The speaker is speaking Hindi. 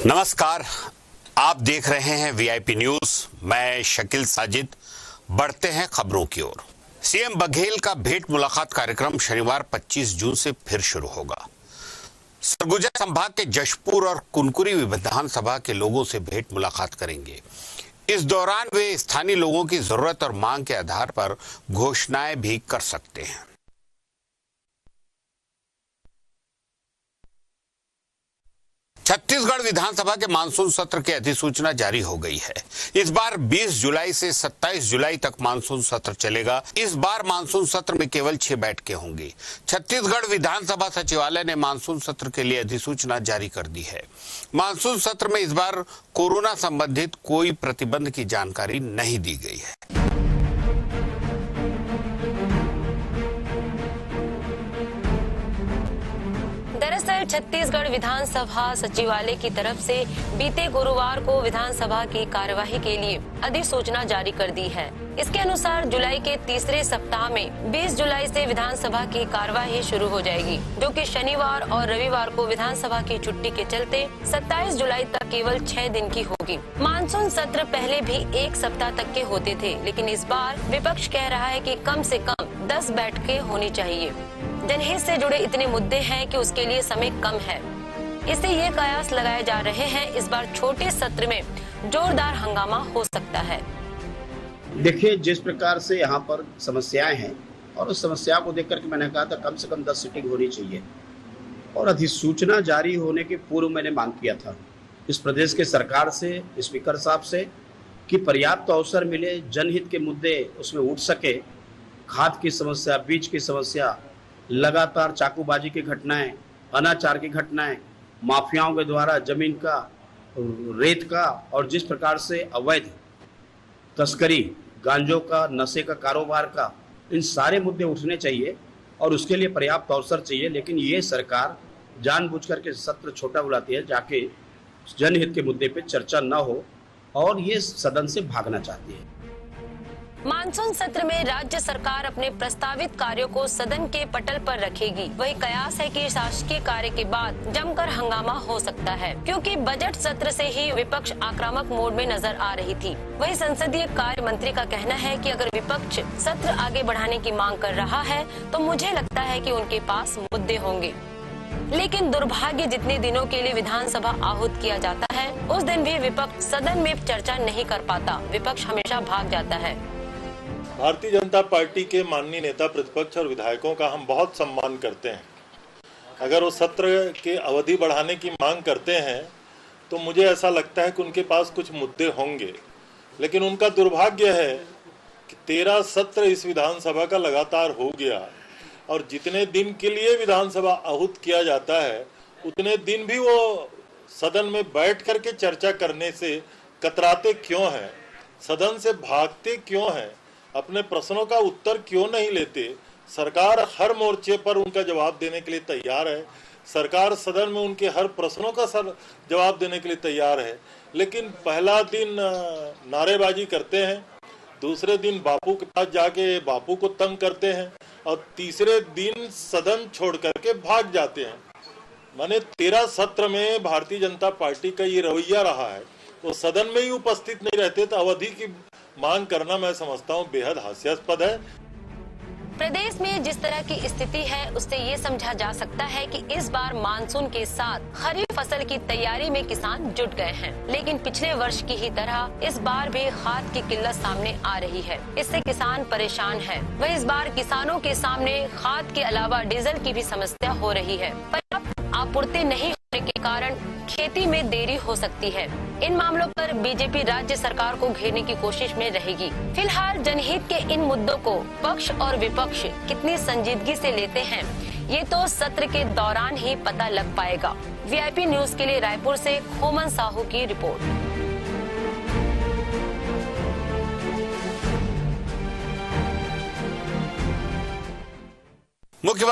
नमस्कार, आप देख रहे हैं वीआईपी न्यूज। मैं शकील साजिद। बढ़ते हैं खबरों की ओर। सीएम बघेल का भेंट मुलाकात कार्यक्रम शनिवार 25 जून से फिर शुरू होगा। सरगुजा संभाग के जशपुर और कुनकुरी विधानसभा के लोगों से भेंट मुलाकात करेंगे। इस दौरान वे स्थानीय लोगों की जरूरत और मांग के आधार पर घोषणाएं भी कर सकते हैं। छत्तीसगढ़ विधानसभा के मानसून सत्र की अधिसूचना जारी हो गई है। इस बार 20 जुलाई से 27 जुलाई तक मानसून सत्र चलेगा। इस बार मानसून सत्र में केवल 6 बैठकें होंगी। छत्तीसगढ़ विधानसभा सचिवालय ने मानसून सत्र के लिए अधिसूचना जारी कर दी है। मानसून सत्र में इस बार कोरोना संबंधित कोई प्रतिबंध की जानकारी नहीं दी गई है। दरअसल छत्तीसगढ़ विधानसभा सचिवालय की तरफ से बीते गुरुवार को विधानसभा की कार्यवाही के लिए अधिसूचना जारी कर दी है। इसके अनुसार जुलाई के तीसरे सप्ताह में 20 जुलाई से विधानसभा की कार्यवाही शुरू हो जाएगी, जो कि शनिवार और रविवार को विधानसभा की छुट्टी के चलते 27 जुलाई तक केवल 6 दिन की होगी। मानसून सत्र पहले भी 1 सप्ताह तक के होते थे, लेकिन इस बार विपक्ष कह रहा है कि कम से कम 10 बैठकें होनी चाहिए। जनहित से जुड़े इतने मुद्दे हैं कि उसके लिए समय कम है। इससे ये कयास लगाए जा रहे हैं इस बार छोटे सत्र में जोरदार हंगामा हो सकता है। देखिए, जिस प्रकार से यहाँ पर समस्याएं हैं और उस समस्या को देख करके मैंने कहा था कम से कम 10 सीटिंग होनी चाहिए। और अधिसूचना जारी होने के पूर्व मैंने मांग किया था इस प्रदेश के सरकार से, स्पीकर साहब से, कि पर्याप्त अवसर मिले, जनहित के मुद्दे उसमें उठ सके। खाद की समस्या, बीज की समस्या, लगातार चाकूबाजी की घटनाएं, अनाचार की घटनाएं, माफियाओं के द्वारा जमीन का, रेत का और जिस प्रकार से अवैध तस्करी, गांजों का, नशे का कारोबार का, इन सारे मुद्दे उठने चाहिए और उसके लिए पर्याप्त अवसर चाहिए। लेकिन ये सरकार जानबूझकर के सत्र छोटा बुलाती है, जाके जनहित के मुद्दे पे चर्चा न हो और ये सदन से भागना चाहती है। मानसून सत्र में राज्य सरकार अपने प्रस्तावित कार्यों को सदन के पटल पर रखेगी। वही कयास है कि शासकीय कार्य के बाद जमकर हंगामा हो सकता है, क्योंकि बजट सत्र से ही विपक्ष आक्रामक मोड में नजर आ रही थी। वही संसदीय कार्य मंत्री का कहना है कि अगर विपक्ष सत्र आगे बढ़ाने की मांग कर रहा है तो मुझे लगता है कि उनके पास मुद्दे होंगे। लेकिन दुर्भाग्य, जितने दिनों के लिए विधानसभा आहूत किया जाता है उस दिन भी विपक्ष सदन में चर्चा नहीं कर पाता। विपक्ष हमेशा भाग जाता है। भारतीय जनता पार्टी के माननीय नेता प्रतिपक्ष और विधायकों का हम बहुत सम्मान करते हैं। अगर वो सत्र के अवधि बढ़ाने की मांग करते हैं तो मुझे ऐसा लगता है कि उनके पास कुछ मुद्दे होंगे। लेकिन उनका दुर्भाग्य है कि 13 सत्र इस विधानसभा का लगातार हो गया और जितने दिन के लिए विधानसभा आहूत किया जाता है उतने दिन भी वो सदन में बैठ करके चर्चा करने से कतराते क्यों हैं, सदन से भागते क्यों हैं, अपने प्रश्नों का उत्तर क्यों नहीं लेते। सरकार हर मोर्चे पर उनका जवाब देने के लिए तैयार है। सरकार सदन में उनके हर प्रश्नों का जवाब देने के लिए तैयार है। लेकिन पहला दिन नारेबाजी करते हैं, दूसरे दिन बापू के पास जाके बापू को तंग करते हैं और तीसरे दिन सदन छोड़ करके भाग जाते हैं। माने 13 सत्र में भारतीय जनता पार्टी का ये रवैया रहा है। वो सदन में ही उपस्थित नहीं रहते तो अवधि की मांग करना मैं समझता हूँ बेहद हास्यास्पद है। प्रदेश में जिस तरह की स्थिति है उससे ये समझा जा सकता है कि इस बार मानसून के साथ खरीफ फसल की तैयारी में किसान जुट गए हैं। लेकिन पिछले वर्ष की ही तरह इस बार भी खाद की किल्लत सामने आ रही है। इससे किसान परेशान है। वही इस बार किसानों के सामने खाद के अलावा डीजल की भी समस्या हो रही है। पर्याप्त आपूर्ति नहीं होने के कारण खेती में देरी हो सकती है। इन मामलों पर बीजेपी राज्य सरकार को घेरने की कोशिश में रहेगी। फिलहाल जनहित के इन मुद्दों को पक्ष और विपक्ष कितनी संजीदगी से लेते हैं ये तो सत्र के दौरान ही पता लग पाएगा। वीआईपी न्यूज के लिए रायपुर से खोमन साहू की रिपोर्ट। मुख्यमंत्री